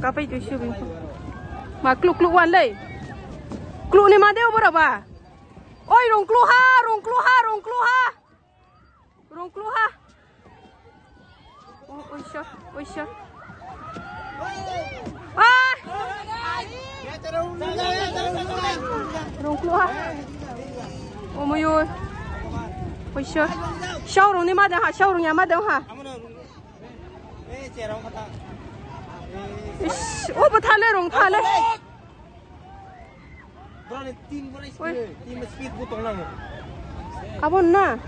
kapai tu siu bing. Ma kluk wan lei. Kluk ni ma deu berapa? Oi rong kluk ha. Oi syar. Ah. Rong kluk ha. Oh moyo. Oi syar. Syau rong ni ma deu ha, syau rong ya ma deu ha. Oh betul rong thale. Abon na.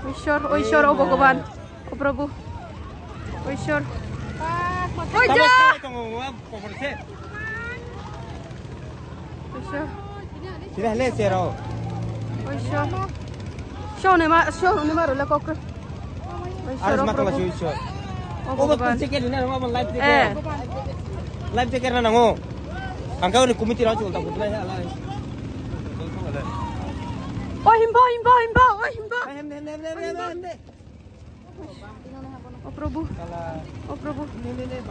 Oi syar oh Bhagavan. Oh Prabhu. Oi syar. Oi ja. Oi syar. Sudah le sero. Oi syar. Syau ni ma rola kok. Oi syar oh Prabhu. Oh Bhagavan. Live checker na nango. Angkau ni komiti racu tak betul ya lah. Oh himba. Oh Prabhu.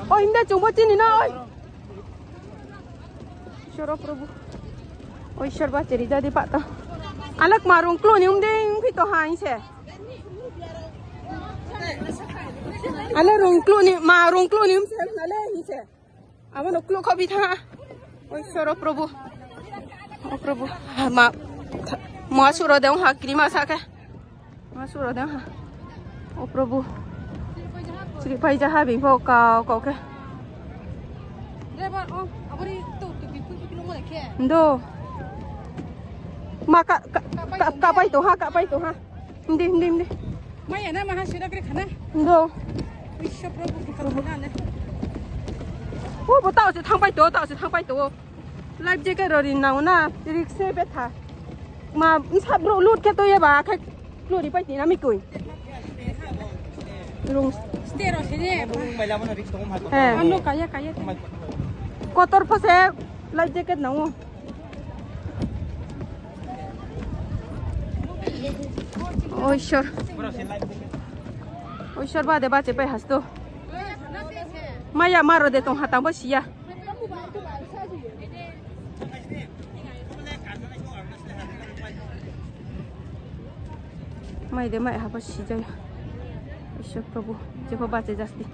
Oh indah cuma cini na oi. Syara Prabhu. Oi syar ba ceri jadi pak ta. Alak marung klo ni ding pito hain se. Ala rong klo ni se ala ni se. Awan klo kau bitha. Oi syara Prabhu. Oh Prabhu. Ma sura deu ha krima saka. Ma sura deu ha. Oh Prabhu. Sri pai jaha bing pho kau ke. Driver oh abori tu bipun kilo mo dekhe. Ndo. Ma ka pai to ha. Ndi. Maya na maha sudah kere khana. Ndo. Wisho Prabhu khana ne. Oh tao se thang pai to. Life jacket rồi nào na rickshaw bé thà mà sắp độ lút cái tôi bà khách lút đi bay tí nó mới cười luôn Stay rồi thế nhé. anh nó cái có tôi phải xe life jacket nào không ôi sure ba de ba chế bay hả to maya maro de tông hatang bớt xia Mai de mai apa sih jaya. Isya Prabhu, coba baca jasti.